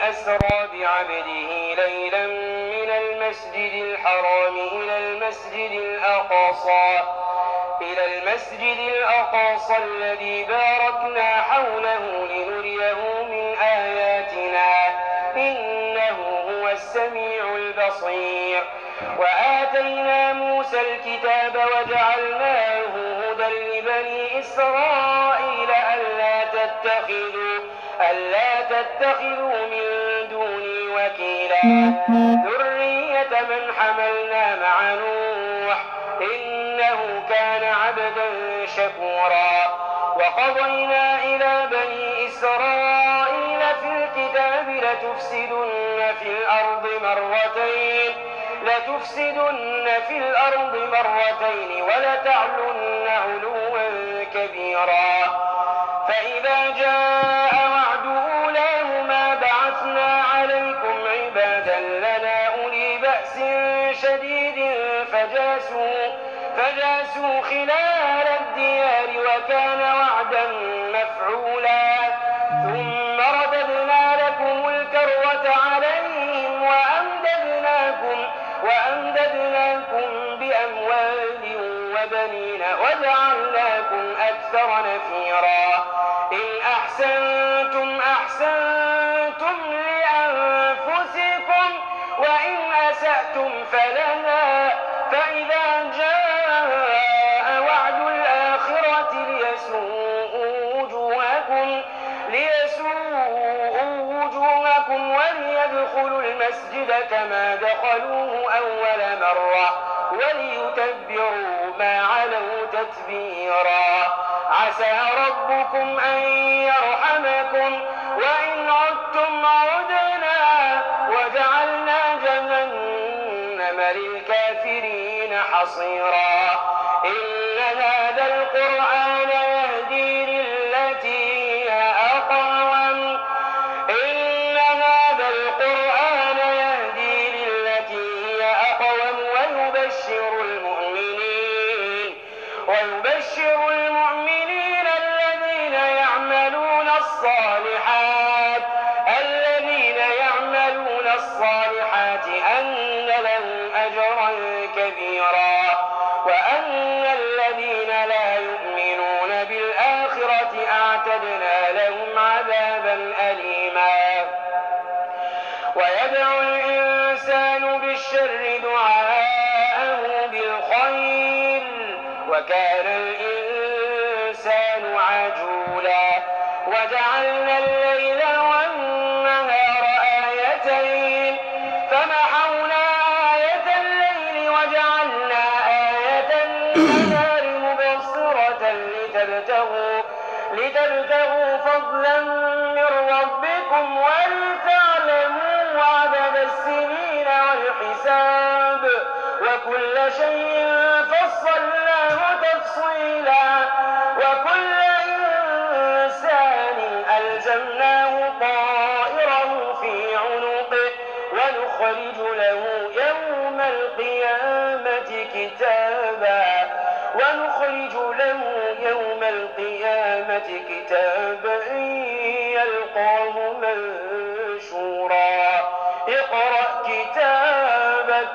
أسرى بعبده ليلا من المسجد الحرام إلى المسجد الأقصى الذي باركنا حوله لنريه من آياتنا إنه هو السميع البصير. وآتينا موسى الكتاب وجعلناه هدى لبني إسرائيل ألا تتخذوا من دوني وكيلا ذرية من حملنا مع نوح إنه كان عبدا شكورا. وقضينا إلى بني إسرائيل في الكتاب لتفسدن في الأرض مرتين ولتعلن علوا كبيرا. فإذا جاء وعد أولاهما بعثنا عليكم عبادا لنا أولي بأس شديد فجاسوا خلال الديار وكان وعدا مفعولا. ثم رددنا لكم الكرة عليهم وأمددناكم بأموال وبنين وجعلناكم أكثر نفيرا. إن أحسنتم لأنفسكم وإن أسأتم فلها. فإذا جاء وعد الآخرة ليسوءوا وجوهكم وليدخلوا المسجد كما دخلوه أول مرة وليتبروا ما علوا تتبيرا. عسى ربكم أن يرحمكم وإن عدتم عدنا وجعلنا جهنم للكافرين حصيرا. إن هذا القرآن يهدي للتي هي أقوم ويبشر المؤمنين الذين يعملون الصالحات أن لهم أجرا كبيرا. وأن الذين لا يؤمنون بالآخرة أعتدنا لهم عذابا أليما. ويدعو الإنسان بالشر دعاءه بالخير وكان الإنسان عجولا. وجعلنا الليل والنهار آيتين فمحونا آية الليل وجعلنا آية النهار مبصرة لتبتغوا فضلا من ربكم ولتعلموا عدد السنين والحساب وكل شيء فصلناه تفصيلا. وكل إنسان ألزمناه طائره في عنقه ونخرج له يوم القيامة كتابا يلقاه منشورا. اقرأ كتابك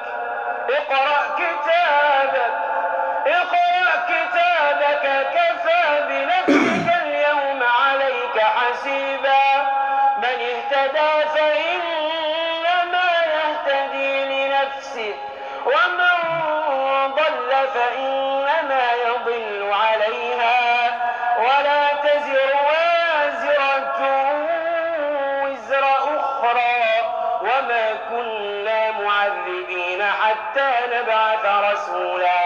كفى بنفسك اليوم عليك حسيبا. من اهتدى فإنما يهتدي لنفسه ومن ضل فإنما يضل عليها ولا تزر وازرة وزر أخرى وما كنا معذبين حتى نبعث رسولا.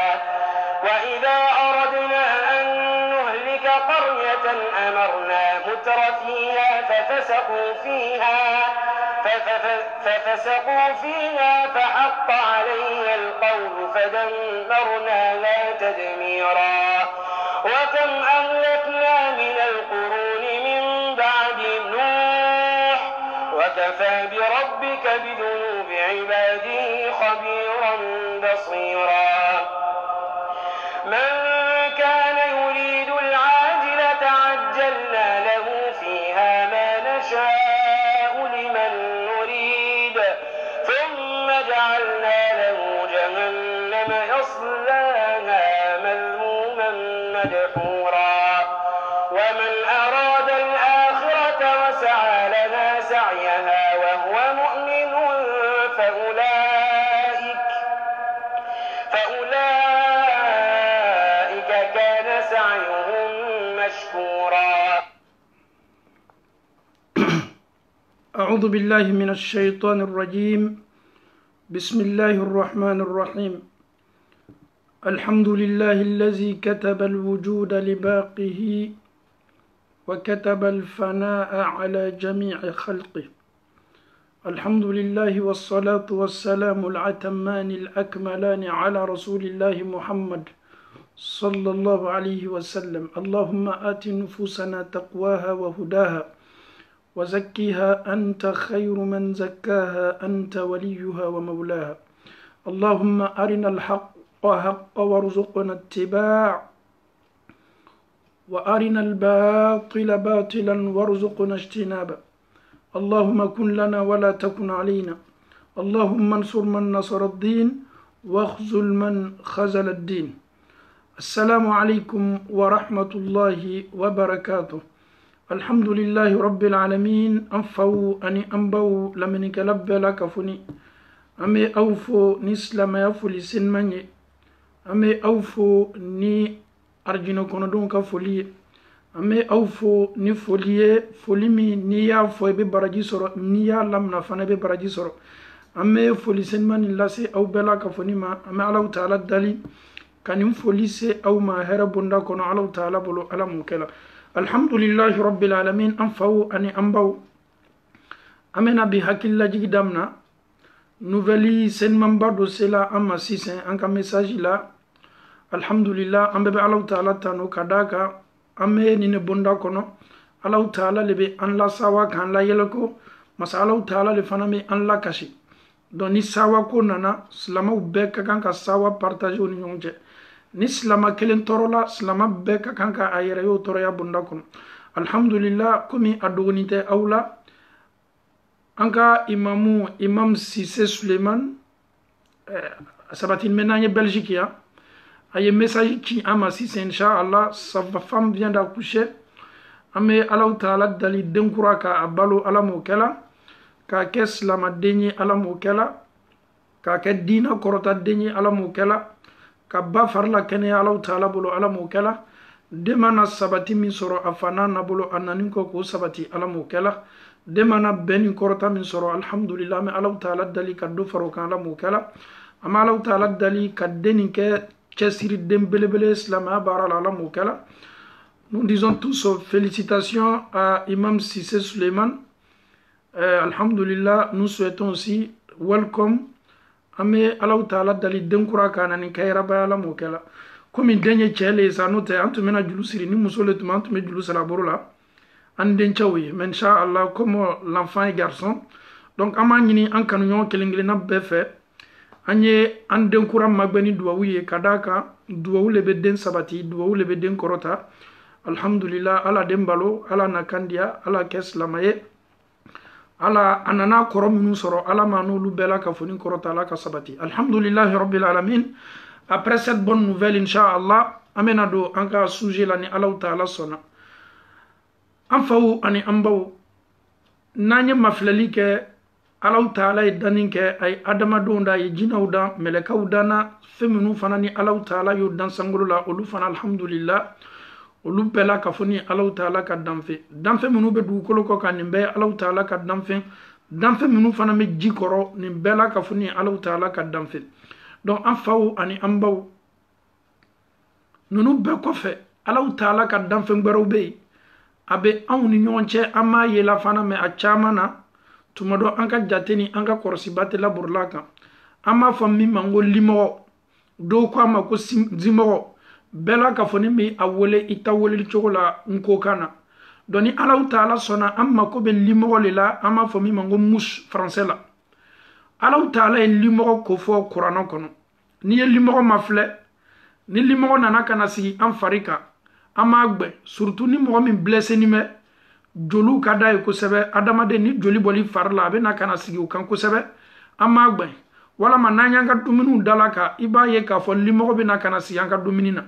وإذا أردنا أن نهلك قرية أمرنا مترفيها ففسقوا فيها فحق عليها القول فدمرناها تدميرا. وكم أهلكنا من القرون من بعد نوح وكفى بربك بذنوب عباده خبيرا بصيرا. من كان يريد العاجلة عجلنا له فيها ما نشاء لمن وجعلنا له جهنم يصلاها مذموما مدحورا ومن أراد الآخرة وسعى لها سعيها وهو مؤمن فأولئك كان سعيهم مشكورا. أعوذ بالله من الشيطان الرجيم. بسم الله الرحمن الرحيم. الحمد لله الذي كتب الوجود لباقه وكتب الفناء على جميع خلقه. الحمد لله والصلاة والسلام الأتمان الأكملان على رسول الله محمد صلى الله عليه وسلم. اللهم آت نفوسنا تقواها وهداها وزكيها أنت خير من زكاها أنت وليها ومولاها. اللهم أرنا الحق حقا وارزقنا اتباع وأرنا الباطل باطلا وارزقنا اجتنابا. اللهم كن لنا ولا تكن علينا. اللهم انصر من نصر الدين واخذل من خذل الدين. السلام عليكم ورحمة الله وبركاته. الحمد لله رب العالمين. أنفو أني أنبو لمنك لب لك فني أمي أوفو نسلم يفو لسن مني أمي أوفو ني أرجينو كندون كفولي أمي أوفو ني فوليه فوليمي نيا فوي ببراجي سورو نيا لمنا فانا ببراجي سورو أمي فولي سن مني لاسي أو بلا كفوني ما أمي الله تعالى دالي كان ينفولي سي أو ما هربوندا كنو الله تعالى بلو على موكلا. الحمد لله رب العالمين. أنفو أني أنبو أمنا بحكي الله جيدامنا نوفلي سن منبردو سلا أما سيسن أنك مساجي لا. الحمد لله أمبي الله تعالى تانو كداكا أمي نيني بوندا كنو الله تعالى لبي أن لا سوا كان لا يلكو مس الله تعالى لفنامي أن لا كشي دوني سوا كوننا سلامو بيكا كانك سوا بارتاجو نيونجي ni silama kelen torola silama bɛɛ ka kan ka a yɛrɛ y'o tɔrɔya bonda kɔnɔ. Alhamdulillah komi a dogoni tɛ aw la an ka imamu imam Sise Suleiman sabatini mɛn n'an ye Belgique yan a ye message ci an ma sisan inshallah sa femme vient d'accoucher an bɛ Alahu Taala dali den kura ka a balo Ala m'o kɛla k'a kɛ silamaden ye Ala m'o kɛla k'a kɛ diina kɔrɔta den ye Ala m'o kɛla ka ba farla kɛnɛya Alahu Taala bolo Ala m'o kɛla den mana sabati min sɔrɔ a fana na bolo a nani kɔ k'o sabati Ala m'o kɛla den mana bɛn ni kɔrɔta min sɔrɔ alhamdulillah an bɛ Alahu Taala dali ka dɔ fara o kan Ala m'o kɛla an bɛ Alahu Taala dali ka den nin kɛ cɛsiri den belebele silamɛya baara la Ala m'o kɛla. Nous disons tous félicitations à Imam Sise Suleiman. Alhamdulillah, nous souhaitons aussi welcome. Ame Alahu Taala dali den kura kana ni kayra ba Ala m'o kɛla komi den ye cɛ le sa n'o tɛ an tun bɛna julu siri ni muso le tun an tun bɛ julu siri a bolo la an den cɛw ye mais inchallah comme l'enfant est garçon donc an b'a ɲini an kanuɲɔgɔn kelen kelenna bɛɛ fɛ an ye an den kura magɛn ni duwawu ye ka d'a kan duwawu le bɛ den sabati duwawu le bɛ den kɔrɔta. Alhamdulillah Ala den balo Ala na kan diya Ala kɛ silama ye Ala anana kɔrɔ minnu sɔrɔ Ala ma n'olu bɛɛ la ka foni kɔrɔta Ala ka sabati. Alhamdulillahi rabbil alamin. Après cette bonne nouvelle inshallah an bɛna don an ka sujet la ni Alahu Taala sɔnna. An faw ani an baw n'an ye mafilɛli kɛ Alahu Taala ye danni kɛ a ye adamadenw da a ye jinɛw dan mɛlɛkɛw danna fɛn minnu fana ni Alahu Taala y'o dan sankolo la olu fana alhamdulillah olu bɛɛ la ka fɔ ni Alahu Taala ka danfɛn minnu bɛ dugukolo kɔ kan nin bɛɛ ye Alahu Taala ka danfɛn minnu fana bɛ ji kɔrɔ nin bɛɛ la ka fɔ ni Alahu Taala ka danfɛn. Donc an faw ani an baw ninnu bɛɛ kɔfɛ Alahu Taala ka danfɛn gbɛrɛw bɛ yen a bɛ anw ni ɲɔgɔn cɛ an m'a ye la fana mais a caman na tuma dɔ an ka jate ni an ka kɔlɔsiba tɛ laburula kan an b'a fɔ min ma ko limɔgɔ dɔw ko a ma ko zimɔgɔ bɛɛ la ka fɔ ni min a wele i ta weleli cogo la n ko kan na donc ni Alahu Taala sɔnna an mako bɛ limɔgɔ le la an b'a fɔ min ma ko mouche français la Alahu Taala ye limɔgɔ ko fɔ kuranɛ kɔnɔ n'i ye limɔgɔ mafilɛ ni limɔgɔ nana ka na sigi an fari kan an b'a gbɛ surtout ni mɔgɔ min blessé bɛ joliw ka d'a ye kosɛbɛ adamaden ni joli bɔli fari la a bɛ na ka na sigi o kan kosɛbɛ an b'a gbɛ wala ma n'an y'an ka dumuni dala kan i b'a ye k'a fɔ limɔgɔ bɛna ka na sigi an ka dumuni na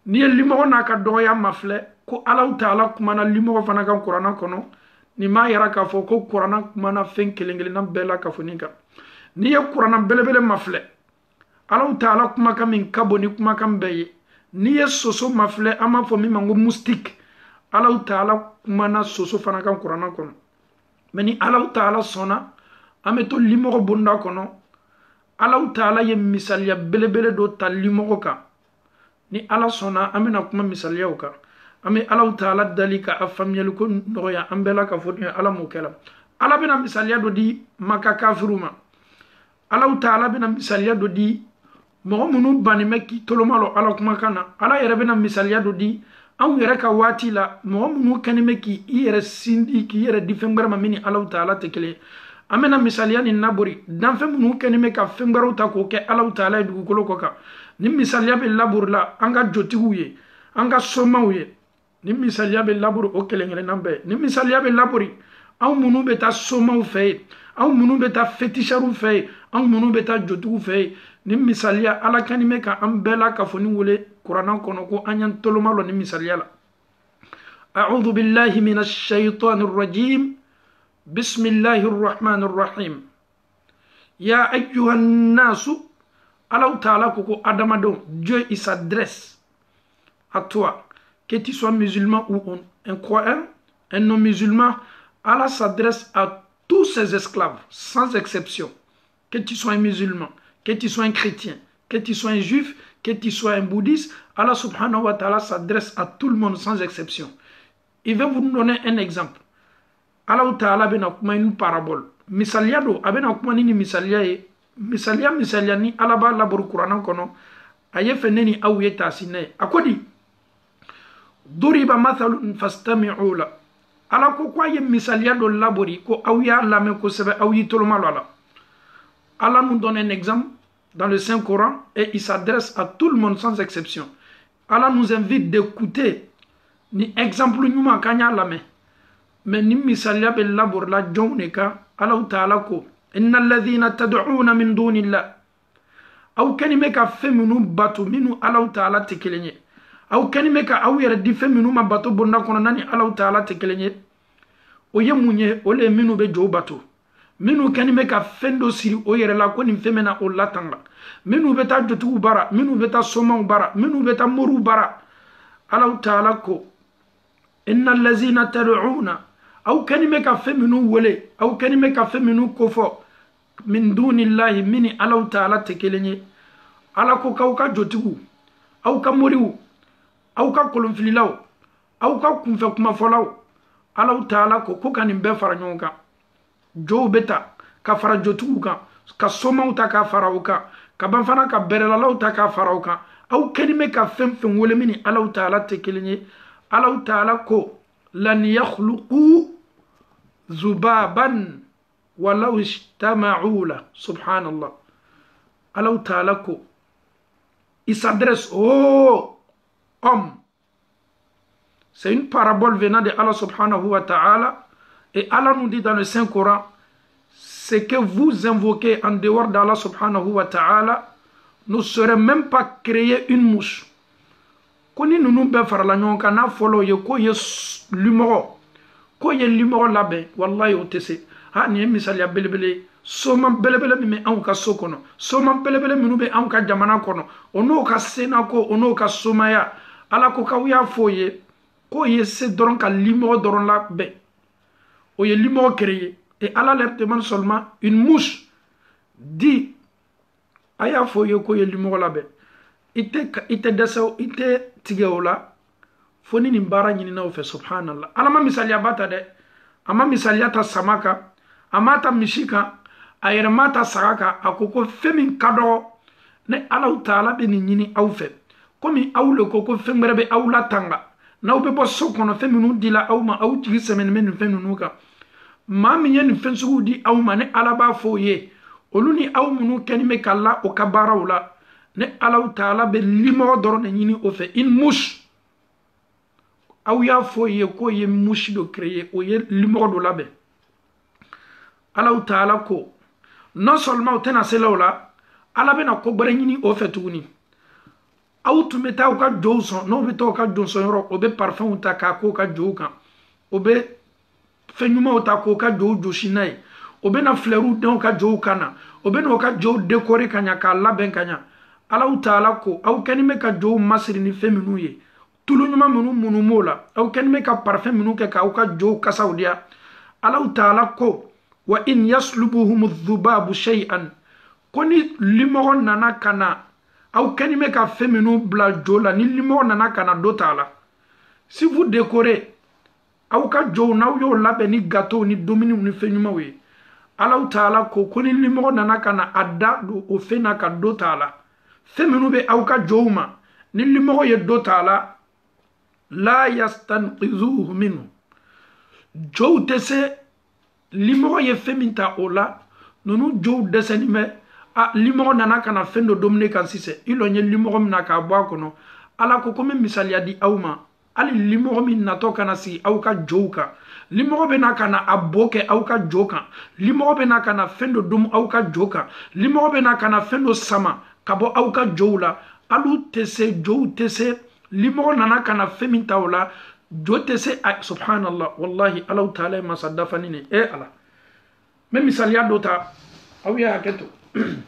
n'i ye limɔgɔ n'a ka dɔgɔya ma filɛ ko Alahu Taala kumana limɔgɔ fana kan kuranɛ kɔnɔ nin m'a yira k'a fɔ ko kuranɛ kumana fɛn kelen kelenna bɛɛ la kafoni kan n'i ye kuranɛ belebele ma filɛ Alahu Taala kumakan min ka bon ni kumakan bɛɛ ye n'i ye soso ma filɛ an b'a fɔ min ma ko moustique Alahu Taala kumana soso fana kan kuranɛ kɔnɔ mais ni Alahu Taala sɔnna an bɛ to limɔgɔ bonda kɔnɔ Alahu Taala ye misaliya belebele dɔ ta limɔgɔ kan ni Ala sɔnna an bɛna kuma misaliyaw kan an bɛ Alahu Taala dali ka a faamuyali ko nɔgɔya an bɛɛ la ka fɔ Ala m'o kɛ la Ala bɛna misaliya dɔ di Maka kafiru ma Alahu Taala bɛna misaliya dɔ di mɔgɔ minnu bannen bɛ k'i toloma lɔ Ala kumakan na Ala yɛrɛ bɛna misaliya dɔ di anw yɛrɛ ka waati la mɔgɔ minnu kɛlen bɛ k'i yɛrɛ sindi k'i yɛrɛ di fɛn wɛrɛ ma min ni Alahu Taala tɛ kelen ye an bɛna misaliya nin labori danfɛn minnu kɛlen bɛ ka fɛn wɛrɛw ta k'o kɛ Alahu Taala ye dugukolo kɔ kan ni misaliya bɛ labori la an ka jotigiw ye an ka somaw ye ni misaliya bɛ labori o kelen kelenna bɛɛ ni misaliya bɛ labori anw minnu bɛ taa somaw fɛ yen anw minnu bɛ taa féticheurs fɛ yen anw minnu bɛ taa jotigiw fɛ yen ni misaliya Ala kani bɛ ka an bɛɛ la kafoni wele kuranɛ kɔnɔ ko an y'an toloma lɔ ni misaliya la a'udhu billahi minash shaitanir rajim bismillahir rahmanir rahim ya ayyuhan nasu Alahu Taala ko adamadenw Dieu il s'adresse à toi que tu sois musulman ou un croyant un non musulman Allah s'adresse à tous ses esclaves sans exception que tu sois un musulman que tu sois un chrétien que tu sois un juif que tu sois un bouddhiste Allah subhanahu wa ta'ala s'adresse à tout le monde sans exception il va vous donner un exemple Alahu Taala bena kuma une parabole misaliya do abena kuma ni misaliya ye misaliya ni Ala b'a laburu kuranɛ kɔnɔ a ye fɛn ne ni aw ye taasina ye a ko di duriba mathalun fastami'u la Ala ko a ye misaliya dɔ labori ko aw y'a lamɛn kosɛbɛ aw y'i toloma lɔ a la Allah nous donne un exemple dans le Saint-Coran et il s'adresse à tout le monde sans exception Allah nous invite d'écouter ni exemple ɲuman k'an y'a lamɛn mais ni misaliya bɛ labori la jɔnw de kan Alahu Taala ko inna alladhina tad'una min dunillah aw kani bɛ ka fɛn minnu bato minnu Alahu Taala tɛ kelen ye aw kani bɛ ka aw yɛrɛ di fɛn minnu ma bato bonda kɔnɔ ni Alahu Taala tɛ kelen ye o ye mun ye o le minnu bɛ jɔw bato minnu kani bɛ ka fɛn dɔ siri o yɛrɛ la ko nin fɛn bɛna o latanga minnu bɛ taa jotigiw bara minnu bɛ taa somaw bara minnu bɛ taa moriw bara Alahu Taala ko inna alladhina tad'una aw kani bɛ ka fɛn minnu wele aw kani bɛ ka fɛn minnu kofɔ min dunillahi mini Alahu Taala tɛ kelen ye Ala ko k'aw ka jotigiw aw ka moriw aw ka kolonfililaw aw ka kunfɛ kumafɔlaw Alahu Taala ko ka nin bɛɛ fara ɲɔgɔn kan jow bɛ ta ka fara jotigiw kan ka somaw ta k'a fara o kan ka ban fana ka bɛrɛlalaw ta k'a fara o kan aw kani bɛ ka fɛn fɛn wele mini Alahu Taala tɛ kelen ye Alahu Taala ko lan yakhluqu zubaban walau ijtama'u la subhanallah Alahu Taala ko il s'adresse aux hommes c'est une parabole venant de Allah subhanahu wa ta'ala et Allah nous dit dans le Saint-Coran ce que vous invoquez en dehors d'Allah subhanahu wa ta'ala ne serait même pas créer une mouche koni nunu bɛɛ farala ɲɔgɔn kan n'a fɔlɔ ye ko ye limɔgɔ labɛn wallahi o tɛ se nin ye misaliya belebele soma belebele min bɛ anw ka so kɔnɔ soma belebele minnu bɛ anw ka jamana kɔnɔ o n'o ka senako o n'o ka somaya Ala ko k'aw y'a fɔ o ye k'o ye se dɔrɔn ka limɔgɔ dɔrɔn labɛn o ye limɔgɔ créé et Allah leur demande seulement une mouche dit a y'a fɔ o ye k'o ye limɔgɔ labɛn i tɛ dɛsɛ i tɛ tigɛ o la fo ni nin baara ɲinina o fɛ subhanallah Ala ma misaliya ba ta dɛ a ma misaliya ta sama kan a ma ta misi kan a yɛrɛ ma ta saga kan a ko fɛn min ka dɔgɔ ne Alahu Taala bɛ nin ɲini aw fɛ komi aw le ko fɛn wɛrɛ bɛ aw la tanga n'aw bɛ bɔ so kɔnɔ fɛn minnu dila aw ma aw jigi sɛmɛnen bɛ nin fɛn ninnu kan maa min ye nin fɛn suguw di aw ma ne Ala b'a fɔ o ye olu ni aw minnu kɛlen bɛ ka la o ka baaraw la ne Alahu Taala bɛ limɔgɔ dɔrɔn de ɲini o fɛ une mouche aw y'a fɔ o ye k'o ye mouche dɔ créé o ye limɔgɔ dɔ labɛn Alahu Taala ko non seulement o tena se la ala bena ko gbara ɲini o fɛ tuguni aw tun bɛ taa u ka jow sɔn n'o bɛ taa u ka jonsɔn yɔrɔ o bɛ parfɛnw ta k'a k'o ka jow kan o bɛ fɛn ɲumanw ta k'o ka jow josi n'a ye o bɛ na fleurs da u ka jow kan na o bɛ na o ka jow décorer ka ɲa k'a labɛn ka ɲa alaw taala ko aw kɛnin bɛ ka jow masiri ni fɛn minnu ye tulu ɲuman minnu munu m'o la aw kɛnin bɛ ka parfɛn minnu kɛ k'aw ka jow kasaw diya alaw taala ko wa in yaslubuhum dhubabu shay'an ko ni limɔgɔ nana ka na aw kɛnin bɛ ka fɛn minnu bila jo la ni limɔgɔ nana ka na dɔ t'a la si vous décorez aw ka jow n'aw y'o labɛn ni gâteau ni dumuni ni fɛn ɲumanw ye alaw taala ko ni limɔgɔ nana ka na a da don o fɛn na ka dɔ t'a la fɛn minnu bɛ aw ka jow ma ni limɔgɔ ye dɔ t'a la la yastanqizuhu minhu jow tɛ se limɔgɔ ye fɛn min ta o la ninnu jow dɛsɛlen bɛ limɔgɔ nana ka na fɛn dɔ dominer kan sisan i lɔ n ye limɔgɔ min na k'a bɔ a kɔnɔ ala ko n bɛ misaliya di aw ma hali limɔgɔ min natɔ ka na sigi aw ka jow kan limɔgɔ bɛ na ka na a bo kɛ aw ka jo kan limɔgɔ bɛ na ka na fɛn dɔ dom aw ka jo kan limɔgɔ bɛ na ka na fɛn dɔ sama ka bɔ aw ka jow la alu tɛ se jow tɛ se limɔgɔ nana ka na fɛn min ta o la jo tɛ se subhanallah wallahi alaw taala ye masa dafani ne ala n bɛ misaliya dɔ ta aw ye hakɛ to n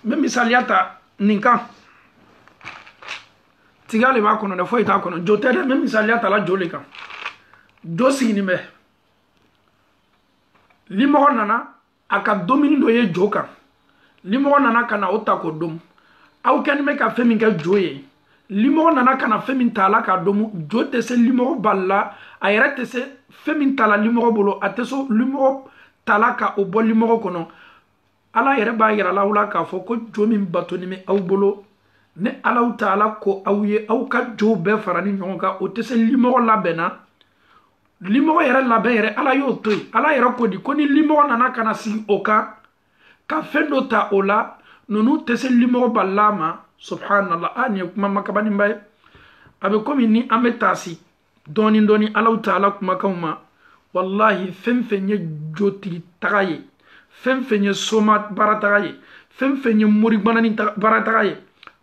bɛ misaliya ta nin kan tiga le b'a kɔnɔ dɛ foyi t'a kɔnɔ jo tɛ dɛ n bɛ misaliya ta la jo le kan jo siginin bɛ limɔgɔ nana a ka domini dɔ ye jo kan limɔgɔ nana ka na o ta k'o domu aw kɛnin bɛ ka fɛn min kɛ jo ye limɔgɔ nana ka na fɛn min ta la k'a domu jo tɛ se limɔgɔ bali la a yɛrɛ tɛ se fɛn min ta la limɔgɔ bolo a tɛ so limɔgɔ ta la ka o bɔ limɔgɔ kɔnɔ ala yɛrɛ b'a yira la aw la k'a fɔ ko jo min batonin bɛ aw bolo ni alaw taala ko aw ye aw ka jow bɛɛ fara ni ɲɔgɔn kan o tɛ se limɔgɔ labɛnna limɔgɔ yɛrɛ labɛn yɛrɛ ala y'o to yen ala yɛrɛ ko di ko ni limɔgɔ nana ka na sigi o kan ka fɛn dɔ ta o la ninnu tɛ se limɔgɔ balila ma subhanallah nin ye kuma makabaninba ye a bɛ komi ni an bɛ taa si dɔɔni dɔɔni alaw taala kumakanw ma wallahi fɛn fɛn ye jotigi taga ye fɛn fɛn ye soma baarataga ye fɛn fɛn ye moribanani baarataga ye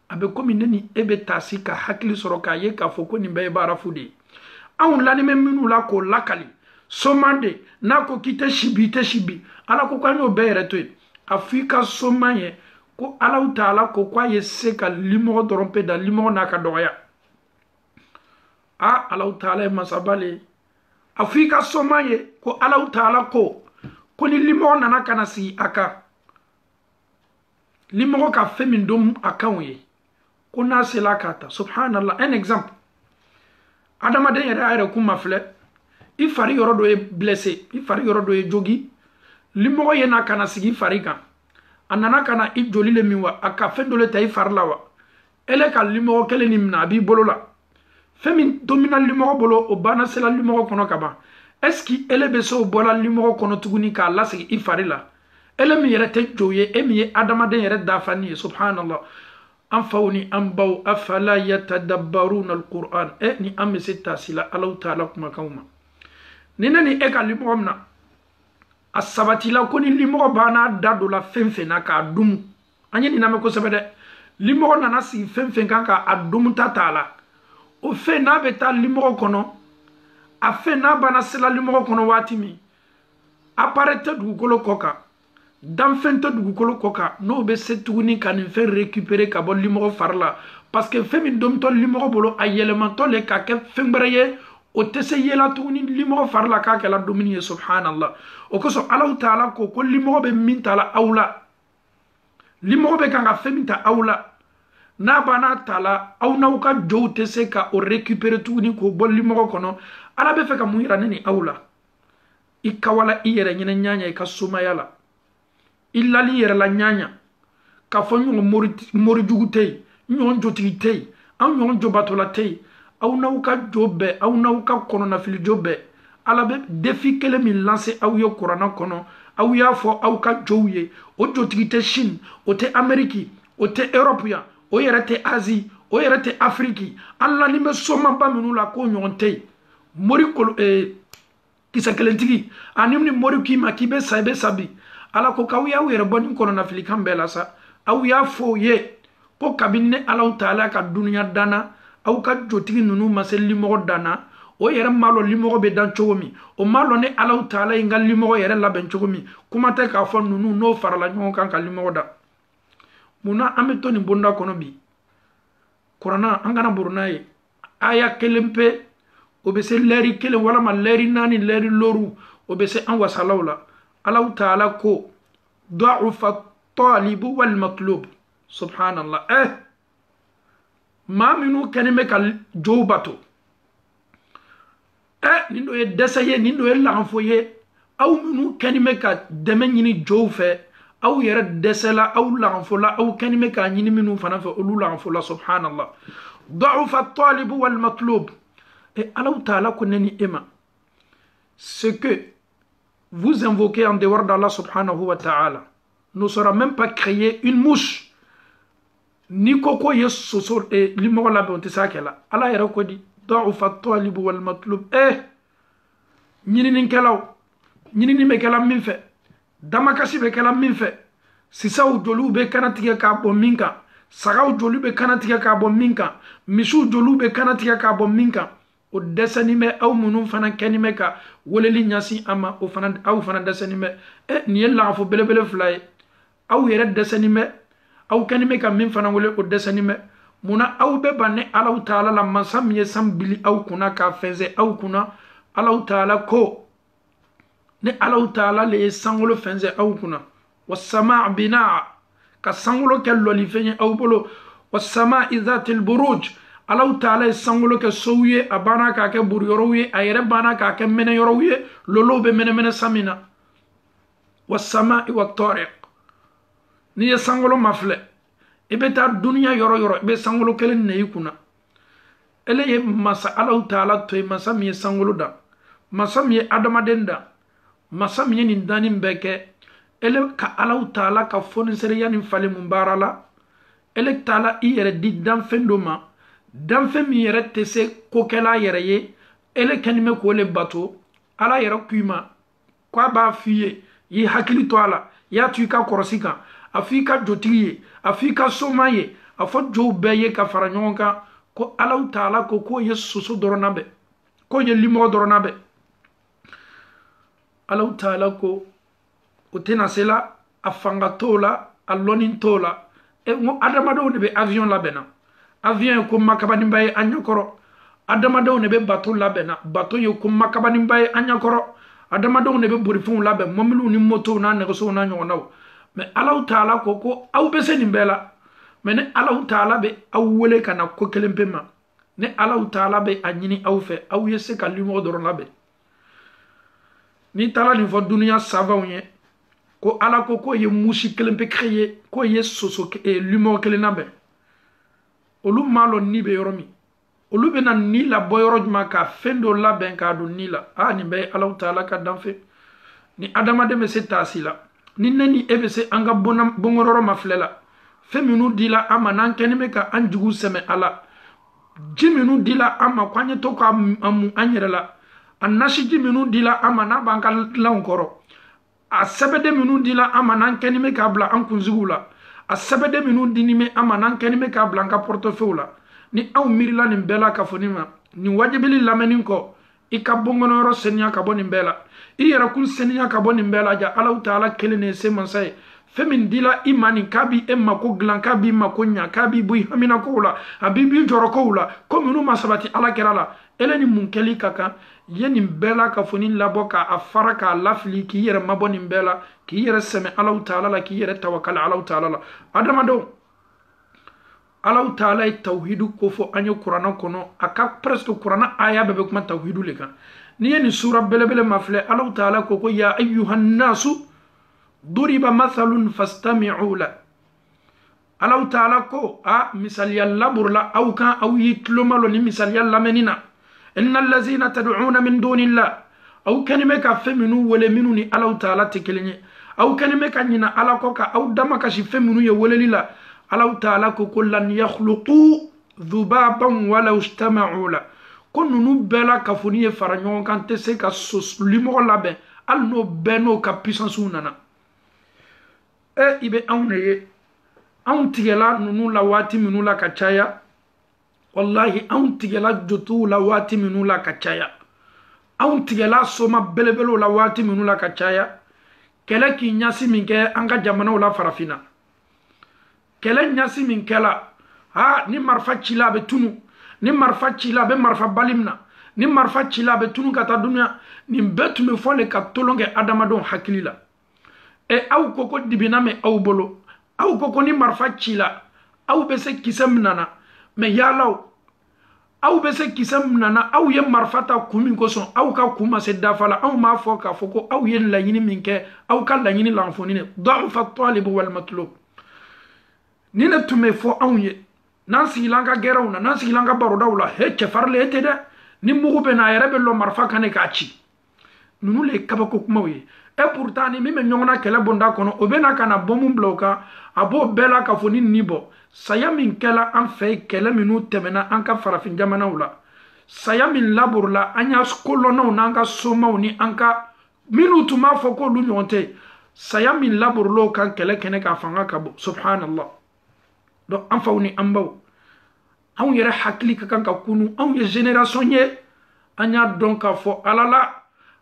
a bɛ komi ne ni e bɛ taa si ka hakili sɔrɔ k'a ye k'a fɔ ko nin bɛɛ ye baarafu de ye anw lanin bɛ minnu la k'o lakali soman de n'a ko k'i tɛ si bi i tɛ si bi ala ko k'an y'o bɛɛ yɛrɛ to yen a fɔ i ka soman ye ko alaw taala ko k'a ye se ka limɔgɔ dɔrɔn pe da limɔgɔ n'a ka dɔgɔya alaw taala ye masaba le ye a fɔ i ka soman ye ko alaw taala ko ni limɔgɔ nana ka na sigi a kan limɔgɔ ka fɛn min dom a kanw ye ko n'a sela k'a ta subhanallah un exemple adamaden yɛrɛ a yɛrɛ kun ma filɛ i fari yɔrɔ dɔ ye blessé i fari yɔrɔ dɔ ye jogi limɔgɔ ye na ka na sigi i fari kan a nana ka na i joli le min wa a ka fɛn dɔ le ta i fari la wa ele ka limɔgɔ kelen nin minɛ a b'i bolo la fɛn min domina limɔgɔ bolo o banna sela limɔgɔ kɔnɔ ka ban est ce que ele bɛ se o bɔla limɔgɔ kɔnɔ tuguni k'a lasigi i fari la ele min yɛrɛ tɛ jo ye e min ye adamaden yɛrɛ dafani ye subhanallah an faw ni an baw afala yatadabbaruna alquran ni an bɛ se taasi la alaw taala kumakanw ma ni ne ni e ka limɔgɔ min na a sabatila ko ni limɔgɔ b'a n'a da don la fɛn fɛn na k'a dumu an ye nin lamɛn kosɛbɛ dɛ limɔgɔ nana sigi fɛn fɛn kan k'a dumu ta t'a la o fɛn n'a bɛ taa limɔgɔ kɔnɔ a fɛn n'a banna sela limɔgɔ kɔnɔ waati min appareil tɛ dugukolo kɔ kan danfɛn tɛ dugukolo kɔ kan n'o bɛ se tuguni ka nin fɛn récupérer ka bɔ limɔgɔ fari la parce que fɛn min domitɔ limɔgɔ bolo a yɛlɛmatɔ le ka kɛ fɛn wɛrɛ ye o tɛ se yela tuguni limɔgɔ fari la k'a kɛla dumuni ye subhanallah o kosɔn alaw taala ko limɔgɔ bɛ min ta la aw la limɔgɔ bɛ kan ka fɛn min ta aw la n'a banna ta la aw n'aw ka jow tɛ se ka o récupérer tuguni k'o bɔ limɔgɔ kɔnɔ ala bɛ fɛ ka mun yira ne ni aw la i kawala i yɛrɛ ɲɛnɛ ɲaɲa i ka somaya la i lali yɛrɛ la ɲaɲa k'a fɔ ɲɔgɔn morijugu tɛ yen ɲɔgɔn jotigi tɛ yen an ɲɔgɔn jobatola tɛ yen aw n'aw ka jo bɛɛ aw n'aw ka kɔnɔnafili jo bɛɛ ala bɛ défi kelen min lance aw ye kuranna kɔnɔ aw y'a fɔ aw ka jow ye o jotigi tɛ Chine o tɛ Amérique o tɛ Europe yan o yɛrɛ tɛ Asie o yɛrɛ tɛ Afrique an lani bɛ somaba minnu la k'o ɲɔgɔn tɛ yen mori kisa kelentigi anim ni mori kima kibe saibe sabi ala ko kawya were boni kono na filikan bela sa aw ya fo ye ko kabinne ala taala ka dunya dana aw ka jotigi nunu maselli mo dana o yere malo limo be dan chogomi o malo ne ala taala ingal limo yere laben chogomi kuma te ka fo nunu no farala nyon kan ka limo da muna ameto ni bonda kono bi Qur'ana angana burnaye aya kelempe obese leri kele wala ma leri nani leri loru obese an wasalawla Allah ta'ala ko da'ufa talib wal matlub subhanallah ma minu kanime kal jobato nindo e desaye nindo e lanfoye aw minu kanime ka deme nyini jofe aw yere desela aw lanfola aw kanime ka nyini minu fana fa ulu lanfola subhanallah da'ufa talib wal matlub. Et Allah Ta'ala connaît Emma. Ce que vous invoquez en dehors d'Allah subhanahu wa ta'ala ne sera même pas créé une mouche. Ni koko yesoso et limo la bonté sakela. Allah yara ko di da'ufa talib wal matlub. Nyini ninkelaw. Nyini ni mekela min fe. Damakasi be kala min fe. Sisaw jolu be kanatiga ka bo minka. Sagaw jolu be kanatiga ka bo minka. Misu jolu be kanatiga ka bo minka. O desanime aw munu fana kenime ka woleli nyasi ama o fana aw fana desanime ni yella fo belebele flay aw yere desanime aw kenime ka min fana wole o desanime muna aw be banne Allah Ta'ala la masam ye sambili aw kuna ka feze aw kuna Allah Ta'ala ko ne Allah Ta'ala le sangolo feze aw kuna was sama' binaa ka sangolo ke loli fenye aw bolo was sama' izatil buruj Allah Ta'ala sangolo ke souye abana ka ke buriyoroye ayere bana ka ke mene yoroye lolo be mene samina was-sama'i wat-tariq ni ye sangolo mafle ibe ta dunya yoro ibe sangolo kelen ne yikuna ele ye masa Allah Ta'ala to masa mi sangolo da masa mi adama denda masa mi ni dani mbeke ele ka Allah Ta'ala ka foni sere yani fale mumbarala ele Ta'ala iyere di dan fendoma danfe mi yere tese kokela yere ye ele kanime ko le bato ala yere kuima kwa ba fiye yi hakili to ala ya tuika korosika afika jotiye afika somaye afo jo beye ka faranyonka ko ala taala ko ye susu doronabe ko ye limo doronabe ala taala ko utena sela afanga tola alonin tola e mo adamado ne be avion la bena avion ko makabani mbaye anyakoro adamado ne be bateau labena bateau yo ko makabani mbaye anyakoro adamado ne be burifun labe momilu ni moto na ne so na nyonaw mais Allah Ta'ala ko aw be seni bela mais ne Allah Ta'ala be awwele kana ko kelempema ne Allah Ta'ala be anyini aw fe aw yese kalimo doro labe ni tala ni fo dunia savawye ko ala ko ye mushi kelempe créer ko ye soso e lumo kelenabe olu malo ni be yoromi olu be na ni la boyoro juma ka fendo la ben ka do ni la ni be Allah Ta'ala ka danfe ni adama de me se tasila ni nani ebe se anga bonam bongororo maflela feminu dila ama nan kenime ka anjugu seme ala jiminu dila ama kwanye to ka amu anyerela anashi jiminu dila ama na banka lankoro a sebede minu dila ama nan kenime ka bla ankunzugula a sebede minu dinime ama nan kenime ka blanka portefeuille ni aw mirila ni bela ka fonima ni wajibili lamenin ko ika bongonoro senya ka boni bela iyera kun senya ka boni bela ja Allah Ta'ala kelene se mansay femin dila imani kabi emma ko glan kabi makonya kabi buy hamina ko la abibi joro ko la komunu masabati ala kerala eleni munkeli kaka yeni bela ka foni laboka afaraka lafli ki yere maboni bela ki yere seme Allah Ta'ala la ki yere tawakkal Allah Ta'ala la adama do Allah Ta'ala tawhidu ko fo anyo Qur'an kono aka presque Qur'an aya bebe kuma tawhidu le kan ni yeni sura belebele mafle Allah Ta'ala ko ya ayyuhan nasu duriba mathalun fastami'u la Allah Ta'ala ko misal yalla burla aw kan aw yitlumalo ni misal yalla menina innal ladzina tad'una min dunillah aw kanime ka feminu wala minuni Allah Ta'ala tekelenye aw kanime ka nyina ala ko ka aw dama ka shi feminu ye wala lila Allah Ta'ala ko kullan yakhluqu dhubaban walaw istama'u la ko nunu bela ka foni ye fara ɲɔgɔn kan tɛ se ka limɔgɔ labɛn hali n'o bɛɛ n'o ka puissance nana i bɛ anw de ye anw tigɛla nunu la waati minnu la ka caya wallahi anw tigɛla jotuw la waati minnu la ka caya anw tigɛla soma belebelew la waati minnu la ka caya kɛlɛ k'i ɲasi min kɛ an ka jamanaw la farafinna kɛlɛ ɲasi min kɛla ni marifa cila a bɛ tunu ni marifa cila a bɛ marifa bali min na ni marifa cila a bɛ tunu ka taa duniya nin bɛɛ tun bɛ fɔ le ka tolon kɛ adamadenw hakili la aw ko ko dibina mɛ aw bolo aw ko ko ni marifa cila aw bɛ se kisɛ min nana mɛ yaalaw aw bɛ se kisɛ min nana aw ye marifa ta kun min kosɔn aw ka kun ma se dafa la anw m'a fɔ k'a fɔ ko aw ye laɲini min kɛ aw ka laɲini lanfoni ne da'ufa talibu wal matlub ni ne tun bɛ fɔ anw ye n'an sigila an ka gɛrɛw na n'an sigila an ka barodaw la cɛfarinlen tɛ dɛ ni mugu bɛ na a yɛrɛ bɛ lɔ marifa kan ne k'a ci ninnu le ye kabako kumaw ye pourtant ni min bɛ ɲɔgɔn na kɛlɛ bonda kɔnɔ o bɛ na ka na bɔnmu bila o kan a b'o bɛɛ la ka fɔ ni nin bɔ saya min kɛla an fɛ kɛlɛ minnu tɛmɛna an ka farafin jamanaw la saya min laborila an y'a kolɔnnaw n'an ka somaw ni an ka minnu tun b'a fɔ k'olu ɲɔgɔn tɛ saya min laborila o kan kɛlɛ kɛnɛ k'a fanga ka bon subhanallah donc an faw ni an baw anw yɛrɛ hakili ka kan ka kunu anw ye génération ye an y'a dɔn k'a fɔ ala la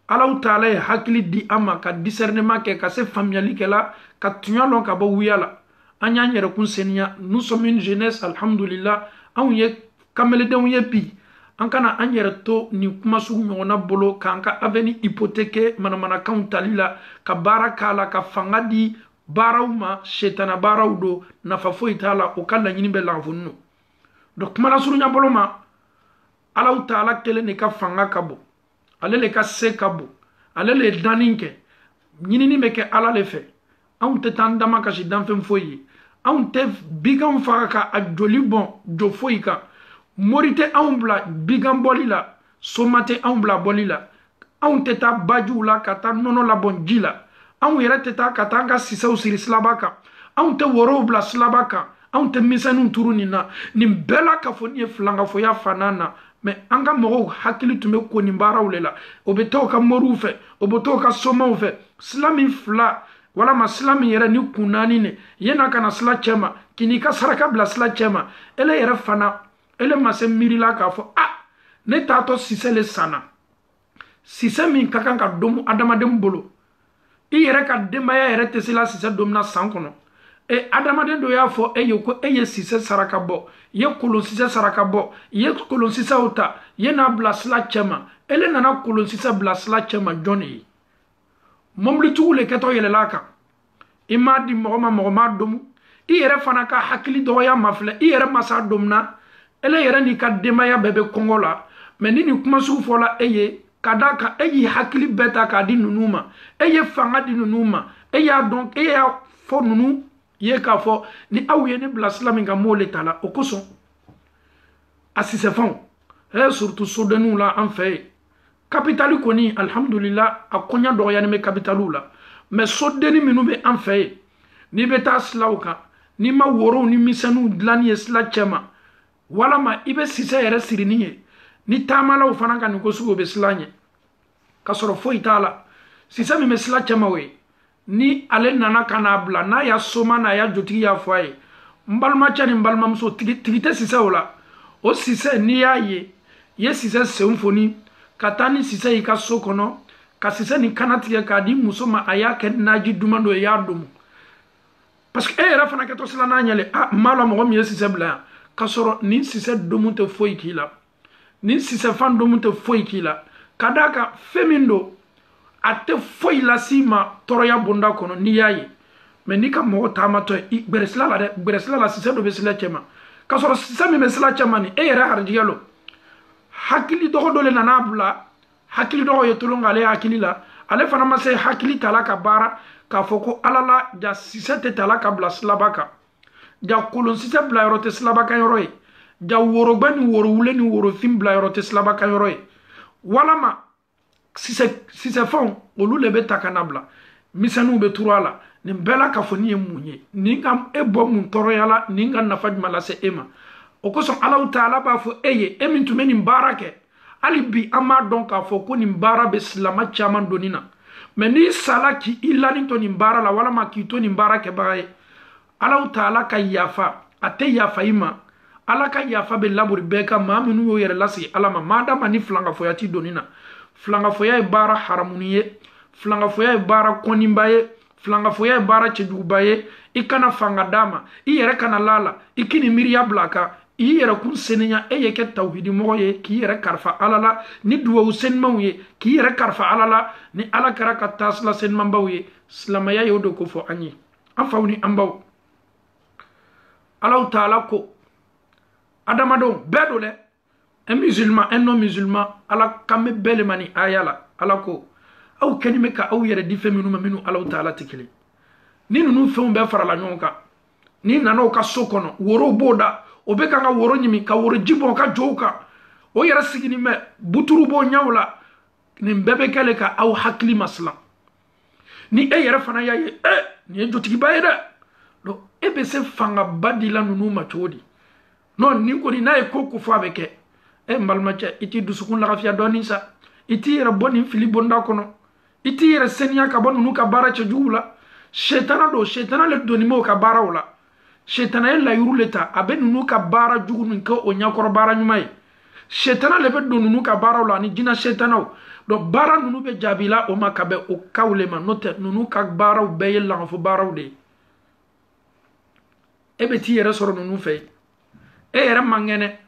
alaw taala ye hakili di an ma ka discernement kɛ ka se faamuyali kɛ la ka tuɲa lɔn ka bɔ wuya la an y'an yɛrɛ kun seniya nous sommes une jeunesse alhamdulillah anw ye kameledenw ye bi an kana an yɛrɛ to nin kuma sugu ɲɔgɔnna bolo k'an ka avenir hypothéquer manamanakanw tali la ka baara k'a la ka fanga di baaraw ma setana baaraw do nafa foyi t'a la o ka laɲini bɛ lanfoni no donc kuma lasurunya bolo ma alaw taala kelen de ka fanga ka bon ale le ka se ka bon ale le danni kɛ ɲinini bɛ kɛ ala le fɛ anw tɛ taa an dama kasi danfɛn foyi ye anw tɛ biganw faga ka a joli bɔn jo foyi kan mori tɛ anw bila bigan bɔli la soma tɛ anw bila bɔli la anw tɛ taa bajiw la ka taa nɔnɔ labɔn ji la anw yɛrɛ tɛ taa ka taa an ka sisaw siri silaba kan anw tɛ worow bila silaba kan anw tɛ misɛnninw turu nin na nin bɛɛ la ka fɔ nin ye filankafoya fanaan na mɛ an ka mɔgɔw hakili tun bɛ ko nin baaraw le la o bɛ taa o ka moriw fɛ o bɛ taa o ka somaw fɛ silami fila walama silami yɛrɛ ni kun naani ne yenn'a ka na sila cɛ ma k'i n'i ka saraka bila sila cɛ ma ele yɛrɛ fana ele ma se miirila k'a fɔ ne taatɔ sisɛ le sanna sisɛ min ka kan ka domu adamaden bolo i yɛrɛ ka denbaya yɛrɛ tɛ se la sisɛ domina san kɔnɔ adamaden dɔ y'a fɔ e ye ko e ye sisɛ saraka bɔ i ye kolon sisɛ saraka bɔ i ye kolon sisɛw ta i ye n'a bila sila cɛ ma ele nana kolon sisɛ bila sila cɛ ma jɔn de ye mobilitigiw le kɛtɔ yɛlɛla a kan i m'a di mɔgɔ ma mɔgɔ m'a domu i yɛrɛ fana ka hakili dɔgɔya ma filɛ i yɛrɛ ma s'a domina ele yɛrɛ n'i ka denbaya bɛɛ bɛ kɔngɔ la mɛ ni nin kuma sugu fɔla e ye ka d'a kan e y'i hakili bɛɛ ta k'a di ninnu ma e ye fanga di ninnu ma e y'a dɔn e y'a fɔ ninnu ye k'a fɔ ni aw ye ne bila sira min kan m'o le ta la o kosɔn a sisɛfɛnw surtout sodenniw la an fɛ yen kapitali kɔni alhamdulillah a kɔɲa dɔgɔyani bɛ kapitaliw la mɛ sodenni minnu bɛ an fɛ yen n'i bɛ taa silaw kan n'i ma worow ni misɛnninw dilanni ye sila cɛ ma walama i bɛ sisɛ yɛrɛ sirini ye ni taamalaw fana ka nin ko sugu o bɛ sila ɲɛ ka sɔrɔ foyi t'a la sisɛ min bɛ sila cɛ ma o ye ni ale nana ka n'a bila n'a y'a soma n'a y'a jotigi y'a fɔ a ye n balimacɛ ni n balimamuso tigi tɛ sisɛw la o sisɛ n'i y'a ye i ye sisɛ sen foni ka taa ni sisɛ y'i ka so kɔnɔ ka sisɛ nin kana tigɛ k'a di muso ma a y'a kɛ naji duman dɔ ye i y'a domu parce que e yɛrɛ fana kɛtɔ sila n'a ɲɛlɛ n b'a la mɔgɔ min ye sisɛ bila yan ka sɔrɔ nin sisɛ domu tɛ foyi k'i la nin sisɛfan domu tɛ foyi k'i la ka d'a kan fɛn min don a tɛ foyi lasi ma tɔɔrɔya bonda kɔnɔ n'i y'a ye mɛ n'i ka mɔgɔ taamatɔ ye gbɛrɛsila la dɛ gbɛrɛsila la sisɛ dɔ bɛ sila cɛ ma ka sɔrɔ sisɛ min bɛ sila cɛ ma nin e yɛrɛ harijigɛ lo hakili dɔgɔ dɔ le nana bila hakili dɔgɔ ye tolon k'ale hakili la ale fana ma se hakili tala ka baara k'a fɔ ko ala la ja sisɛ tɛ tala ka bila silaba kan ja kolon sisɛ bila yɔrɔ tɛ silaba kan yɔrɔ ye ja worobɛ ni worowule ni worofin bila yɔrɔ tɛ silaba kan yɔrɔ ye walama sisɛfɛnw olu le bɛ ta ka na bila misɛnninw bɛ turu a la nin bɛɛ la k'a fɔ nin ye mun ye nin ka e bɔ mun tɔɔrɔya la nin ka nafa jumɛn lase e ma o kosɔn alaw taala b'a fɔ e ye e min tun bɛ nin baara kɛ alibi ama donc a fo ko nimbara be silama chaman donina mais ni sala ki ilani to nimbara la wala ma ki to nimbara ke baye Allah taala ka yafa ate yafa ima ala ka yafa be laburi beka ma minu yo yere lasi alama madama ni flanga foyati donina flanga foya e bara haramuniye flanga foya e bara konimbaye flanga foya e bara chejubaye ikana fanga dama i yere kana lala ikini miriya blaka i yere kun senenya e yeke tawhidi moye ki yere karfa alala ni duwa senmawye ki yere karfa alala ni ala karaka tasla senmambawye slamaya yodo ko fo anyi afawni ambaw Allah taala ko adamado bedole un musulman un non musulman ala kame bele mani ayala ala ko aw kanime ka aw yere di feminu minu Allah taala tikili ni nunu fɛnw bɛɛ farala ɲɔgɔn kan ni nana ka so kɔnɔ woro b'o da o bɛ kan ka woro ɲimi ka woro ji bɔn ka jɔw kan o yɛrɛ sigini mɛ buturu b'o ɲɛw la nin bɛɛ bɛ kɛle ka aw hakili masila ni e yɛrɛ fana y'a ye nin ye jotigiba ye dɛ donc e bɛ se fangaba dila ninnu ma cogo di non ni kɔni n'a ye ko ko fɔ a bɛ kɛ n balimacɛ i t'i dusukun lafiya dɔɔnin sa i t'i yɛrɛ bɔ nin fili bonda kɔnɔ i t'i yɛrɛ seniya ka bɔ ninnu ka baara cɛjugu la shetana do shetana le doni mo ka baara wala shetana e la yuru le ta abe nunu ka baara jugu nin ko o nyakoro baara nyuma ye shetana le be do nunu ka baara wala ni jina shetana do baara nunu be jabila o ma ka be o kawle ma note nunu ka baara be ye la fo baara de e be ti yere soro nunu fe e yere mangene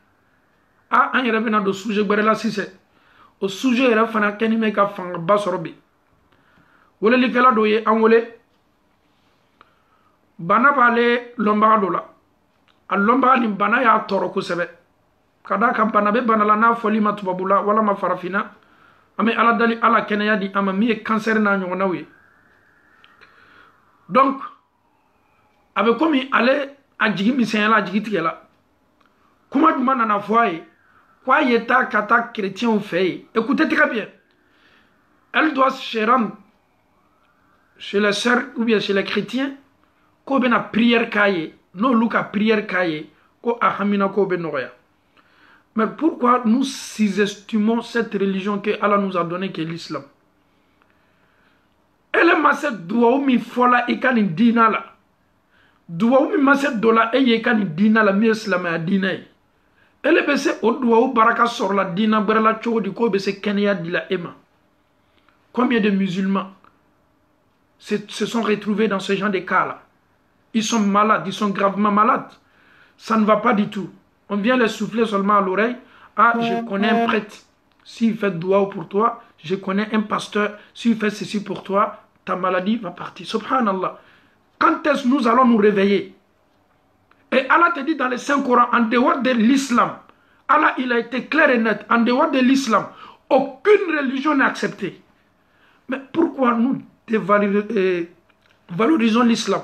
a an yere bena do sujet gbere la sise o sujet yere fana keni me ka fanga ba soro bi wole likala do ye an wole bana b'ale lɔnbaga dɔ la a lɔnbaga nin bana y'a tɔɔrɔ kosɛbɛ ka d'a kan bana bɛ bana la n'a fɔli ma tubabu la walama farafinna an bɛ ala dali ala kɛnɛya di an ma min ye kansɛri n'a ɲɔgɔnnaw ye donc a bɛ komi ale a jigi misɛnyala a jigi tigɛla kuma jumɛn nana fɔ a ye k'a ye taa ka taa kerecɛnw fɛ yen écoutez très bien elle doit se rendre chez les sœurs ou bien chez les chrétiens ko bena prière kaye no luka prière kaye ko ahamina ko be noya. Mais pourquoi nous sous-estimons cette religion que Allah nous a donnée, qui est l'islam? Elle est masse doua mi fola ikani dina la doua mi masse dola e yekani dina la mi islam ya dina elle est baissée au doua baraka sur la dina berla chogo di ko bese kenya di la ema. Combien de musulmans se sont retrouvés dans ce genre de cas là? Ils sont malades, ils sont gravement malades. Ça ne va pas du tout. On vient les souffler seulement à l'oreille. Ah, je connais un prêtre. S'il fait doua pour toi, je connais un pasteur. S'il fait ceci pour toi, ta maladie va partir. Subhanallah. Quand est-ce que nous allons nous réveiller? Et Allah te dit dans le Saint-Coran, en dehors de l'islam, Allah, il a été clair et net. En dehors de l'islam, aucune religion n'est acceptée. Mais pourquoi nous valorisons l'islam?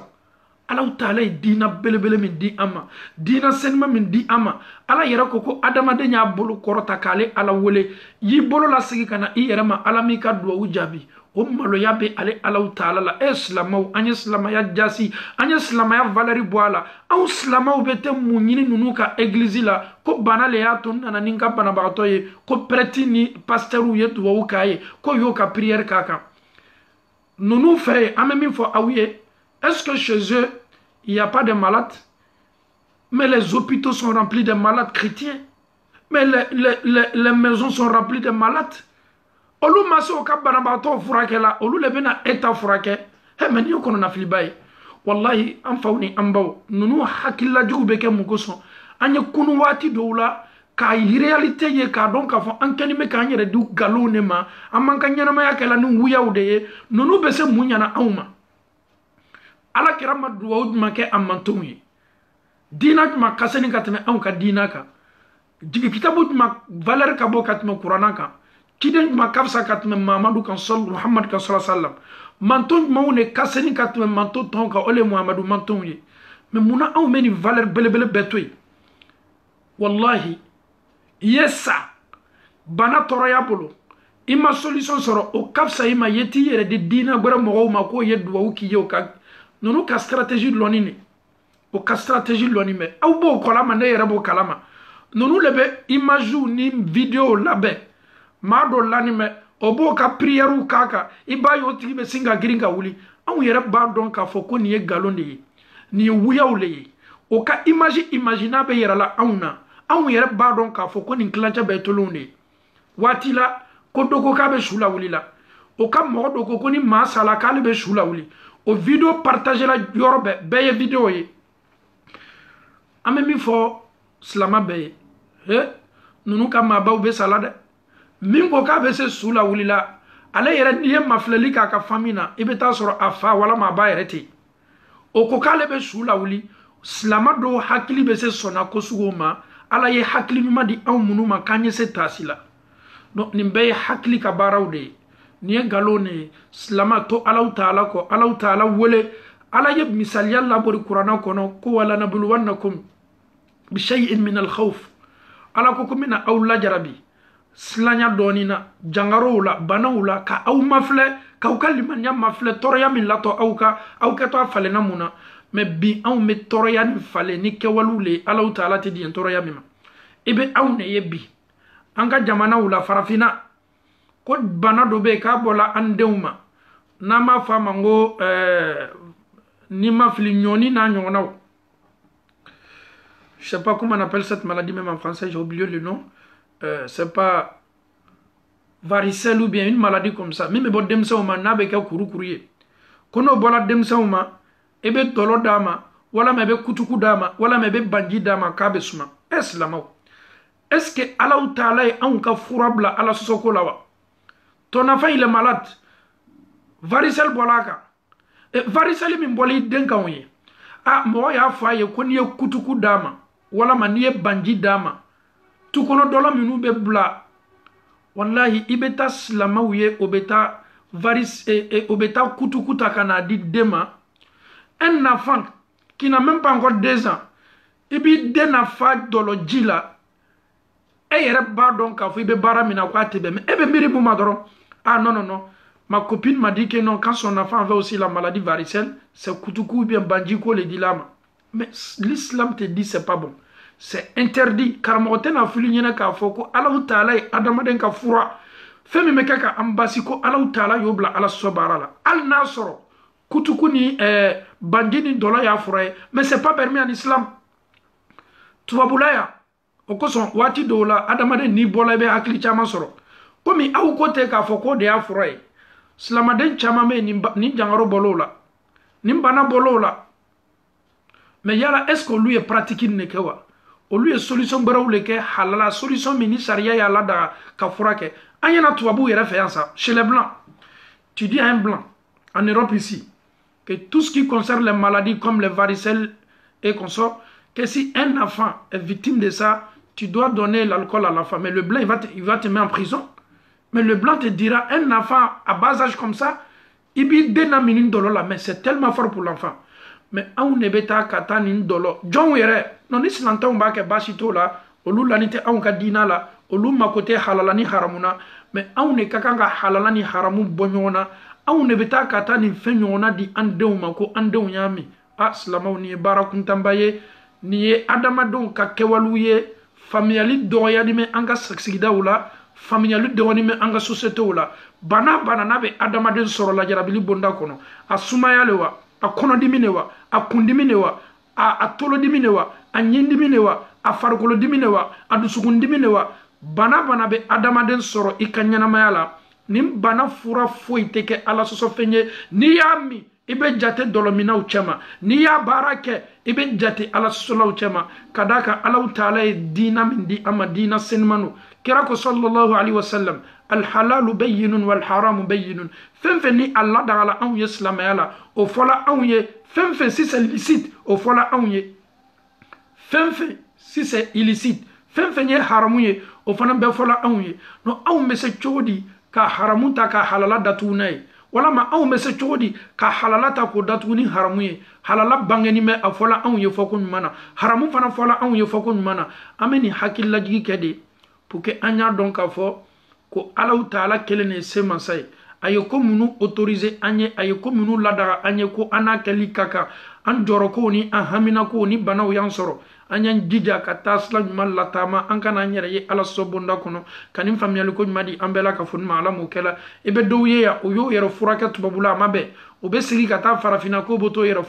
Allah ta'ala dina belebele min di ama dina senma min di ama ala yera koko adama de nya bolo korota kale ala wole yi bolo la sigi kana i yera ma ala mi ka duwa ujabi o malo yabe ale ala ta'ala la islamaw anya islama ya jasi anya islama ya valeri boala au islamaw bete munyini nunuka eglise la ko banale ya ton nana ninka bana bagatoye ko pretini pasteru yetu wa ukaye ko yoka prière kaka nunu fait amemi fo awiye. Est-ce que chez eux, il n'y a pas de malades? Mais les hôpitaux sont remplis de malades chrétiens. Mais les maisons sont remplies de malades. Olu maso o kabanabato furake la, olu lebena eta furake. He meni yoko na filibaye. Wallahi, amfauni ambao. Nunu hakila jugu beke mukoso. Anye kunu wati doula. Ka réalité ye ka donc ka fo ankeni me ka nyere du galone ma. Amanka nyana ma yakela nu wuya udeye. Nunu bese munyana auma. Ala kirama duwa udma ke amantongi dina ma kaseni katme anka dina ka jigi kitabu ma valeur ka bo katme qur'ana ka kiden ma kafsa katme Muhammadu kan Muhammad kan sallallahu alaihi wasallam manton mawne kaseni katme manton tonka ole Muhammadu mantongi mais muna aw meni valeur belebele betoy wallahi yesa bana toroya bolo ima solution soro o kafsa ima yeti yere de dina gbara mo ma ko yedwa uki yo ka nous ka stratégie de l'onine au ka stratégie de l'onine mais au bo kolama ne yere bo kalama nous lebe image ni vidéo labe maa dɔ lanimɛ o b'o ka prière k'a kan i b'a ye o tigi bɛ sin ka girin ka wuli anw yɛrɛ b'a dɔn k'a fɔ ko nin ye nkalon de ye nin ye wuyaw le ye o ka imagina bɛ yɛrɛ la anw na anw yɛrɛ b'a dɔn k'a fɔ ko nin tilancɛ bɛɛ tolenw de ye waati la ko dɔ ko k'a bɛ su lawuli la o ka mɔgɔ dɔ ko ni maa sala k'ale bɛ su lawuli o video partage la yɔrɔ bɛɛ ye video ye an bɛ min fɔ silama bɛɛ ye ninnu ka maabaw bɛ sa la dɛ min ko k'a bɛ se su lawuli la ale yɛrɛ n'i ye mafilɛli k'a ka famille na i bɛ taa sɔrɔ a fa walama a ba yɛrɛ tɛ o ko k'ale bɛ su lawuli silama dɔw hakili bɛ se sɔnna ko sugu ma ala ye hakili ɲuman di anw minnu ma k'an ye se taasi la donc nin bɛɛ ye hakili ka baaraw de ye nin ye nkalon de ye silama to alaw taala kɔ alaw taala wele ala ye misaliya labori kuranɛ kɔnɔ ko walanabuluwannakum bishay'in min alkhawf ala ko mina aw lajarabi silanya dɔɔni na jangarow la banaw la ka aw mafilɛ k'aw ka limaniya mafilɛ tɔɔrɔya min latɔ aw kɛtɔ a falenna mun na mais bi anw bɛ tɔɔrɔya ni falen ni kɛwalew le alaw taala tɛ diɲɛ tɔɔrɔya min ma i bɛ anw de ye bi an ka jamanaw la farafinna ko bana dɔ bɛ yen k'a bɔla an denw ma n'an b'a fɔ a ma ko ni ma fili ɲɔni n'a ɲɔgɔnnaw je sais pas comment on appelle cette maladie même en français j'ai oublié le nom c'est pas varicelle ou bien une maladie comme ça min bɛ bɔ denmisɛnw ma n'a bɛ kɛ kurukuru ye ko n'o bɔra denmisɛnw ma i bɛ tɔlɔ d'a ma walama i bɛ kutuku d'a ma walama i bɛ banji d'a ma k'a bɛ suma silamɛw est ce que alaw taala ye anw ka fura bila ala sɔsɔko la wa ton enfant il est malade varicelle bɔla a kan varicelle min bɔla i den kan o ye mɔgɔ y'a fɔ a ye ko n'i ye kutuku d'a ma walama n'i ye banji d'a ma tukɔnɔ dɔla minnu bɛ bila wallahi i bɛ taa silamɛw ye o bɛ taa kutuku ta ka n'a di den ma un enfant qui n'a même pas encore 2 ans i b'i den na fa dɔlɔ ji la e yɛrɛ b'a dɔn k'a fɔ i bɛ baara min na k'a tɛ bɛn mais e bɛ miiri mun ma dɔrɔn non ma copine m'a dit que non quand son enfant avait aussi la maladie varicelle c'est kutuku ou bien banji ko le dit là mais l'islam te dit c'est pas bon c'est interdit karamɔgɔ tɛ na fili ɲɛna k'a fɔ ko alaw taala ye adamaden ka fura fɛn min bɛ kɛ ka an basi ko alaw taala y'o bila ala sɔsɔ baara la hali n'a sɔrɔ kutuku ni banji ni dɔlɔ y'a fura ye mais c'est pas permis en islam tubabula yan o kosɔn waati dɔw la adamaden n'i bɔla i bɛ hakili caman sɔrɔ komi aw ko tɛ k'a fɔ ko de y'a fura ye silamaden caman bɛ yen ni jangaro bɔl'o la ni bana bɔl'o la mais yala est ce que olu ye pratique nin de kɛ wa olu ye solution wɛrɛw le kɛ halala solution min ni sariya y'a ladaga ka fura kɛ an ɲɛna tubabuw yɛrɛ fɛ yan sa chez les blancs tu dis à un blanc en Europe ici que tout ce qui concerne les maladies comme les varicelles et consorts que si un enfant est victime de ça tu dois donner l'alcool à l'enfant mais le blanc il va te mettre en prison. Mais le blanc te dira, un enfant à bas âge comme ça, il dit dena minin dolo la, mais c'est tellement fort pour l'enfant. Mais on ne beta kata nin dolo. John yere, non ni silanta on ba ke basito la, olu lanite on ka dina la, olu makote halalani haramuna, mais on ne kakanga halalani haramu bonyona, on ne beta kata ni fenyona di andew mako andew nyami. Slamaw ni barakuntambaye, ni adamadon ka kewaluye, familiali doya di me anga sigida ula, familialu dewani me anga société la bana na be adamaden soro la jarabili bonda kono a sumaya le wa a konodimi ne wa a kundimi ne wa a tolodimi ne wa a nyindimi ne wa a farkolodimi ne wa a dusukundimi ne wa bana be adamaden soro i ka ɲɛnamaya la nin bana fura foyi tɛ kɛ ala sɔsɔ fɛn ye n'i y'a min i bɛ jate dɔlɔminaw cɛma n'i y'a baara kɛ i bɛ jate ala sɔsɔlaw cɛma ka d'a kan alaw taala ye diina min di an ma diina senimanu kira ko sallallahu alaihi wasallam alhalalu bayyinun walharamu bayyinun fɛn fɛn ni a ladagala anw ye silamɛya la o fɔla anw ye fɛn fɛn si c'est licite o fɔla anw ye fɛn fɛn si c'est illicite fɛn fɛn ye haramu ye o fana bɛɛ fɔla anw ye no anw bɛ se cogo di ka haramu ta ka halala datugu n'a ye walama anw bɛ se cogo di ka halala ta k'o datugu ni haramu ye halala bangeni bɛ a fɔla anw ye fɔ ko ɲuman na haramu fana fɔla anw ye fɔ ko ɲuman na an bɛ nin hakililajigi kɛ de pour que an y'a dɔn k'a fɔ ko alaw taala kelen de ye se mansa ye a ye ko minnu autoriser an ye a ye ko minnu ladaga an ye ko an n'a kɛli ka kan an jɔrɔkow ni an haminakow ni banaw y'an sɔrɔ anyan jija ka tasla nyuman latama an kana nyere ye ala sobonda kono kanim famiyal ko nyumadi ambela ka fun mala mo kela ebe dowye ya o yo yero furake tubabula mabe o be sigi ka ta farafina ko boto yero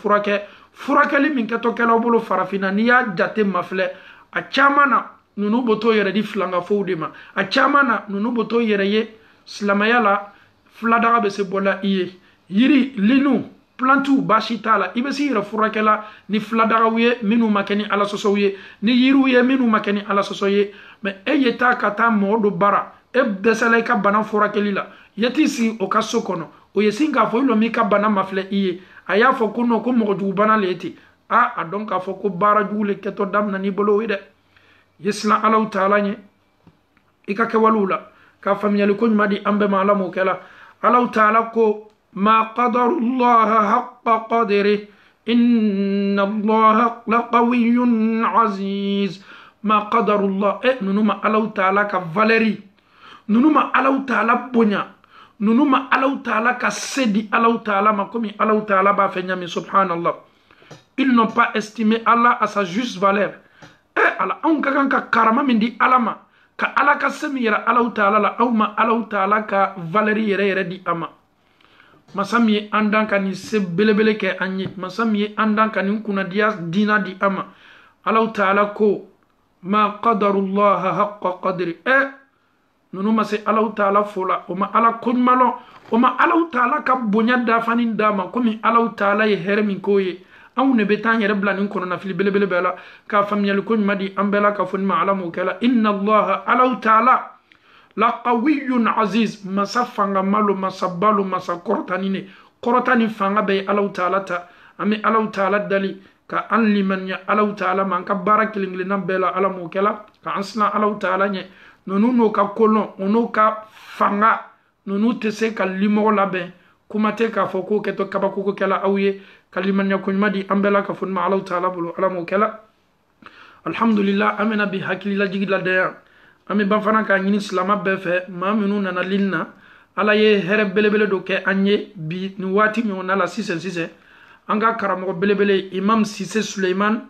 furakeli min ke to kela bolo farafina ni ya jate mafle a chamana nunu boto yere di flanga fowdima a chamana nunu boto yere ye slamayala fladaga be se bola iye yiri linu plantu bashitala ibe si yere furakela ni fladaga wiye minu makeni ala sosoye ni yiru ye minu makeni ala sosoye me eyeta kata modo bara ebdesele ka bana furakeli la yeti si o kaso kono o yesinga fo ilo mi ka bana mafle iye aya fo kuno ko mo du bana leti a donc a fo ko bara jule keto damna ni bolo wide yesla Allah taala nye ika ke walula ka famiyal ko madi ambe mala mo kala Allah taala ko ma qadarullah haqqa qadri inna Allah laqawiyyun aziz ma qadarullah nunuma Allah taala ka valeri nunuma Allah taala bonya nunuma Allah taala ka sedi Allah taala ma komi Allah taala ba fe nyami subhanallah. Ils n'ont pas estimé Allah à sa juste valeur. Ala an ka kan ka karama min di alama ka ala ka semi yera Allah taala la awma Allah taala ka valeri yere di ama masami andan kan ni se belebele ke anyi masami andan kan ni kuna dia dina di ama Allah taala ko ma qadarullah haqqa qadri nunu ma se Allah taala fola o ma ala kunmalo o ma Allah taala ka bonya da fanin dama komi Allah taala ye hermin koye awne betan yere blanin kono na fili belebele bela ka famiyal ko madi ambela ka fun ma alamu kala inna Allah ala taala la qawiyyun aziz masafanga malu masabalu masakortanine korotani fanga be ala taala ta ami ala taala dali ka an liman ya ala taala man ka barakilingli na bela alamu kala ka ansna ala taala nye nonu no ka kolon ono ka fanga nonu tese ka limo labe kumate ka foko keto kabako ko kala awye kaliman yakun madi ambela ka fun ma Allah taala bulu alamu kala alhamdulillah amena bi hakila jigila de ami ban fana ka nyini islama be fe ma minu nana linna ala ye here belebele do ke anye bi ni wati mi on ala sise anga karamo belebele imam sise Suleiman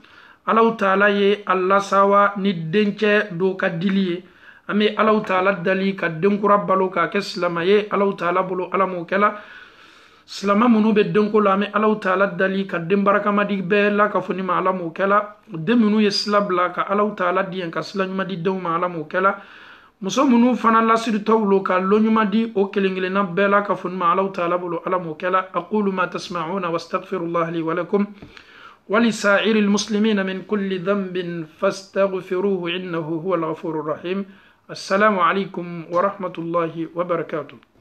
Allah taala ye Allah sawa ni denche do ka diliye ami Allah taala dali ka denkura balo ka ke islama ye Allah taala bulu alamu kala silama munu be denko la me Allah taala dali ka dembaraka madi be la ka foni ma alamu kala de munu ye slabla ka Allah taala di en ka slanyuma di dew ma alamu kala muso munu fana la sidu tawlo ka lonyuma di o kelengele na be la ka foni ma Allah taala bulu alamu kala aqulu ma tasma'una wastaghfirullah li wa lakum ولسائر المسلمين من كل ذنب فاستغفروه إنه هو الغفور الرحيم. السلام عليكم ورحمة الله وبركاته.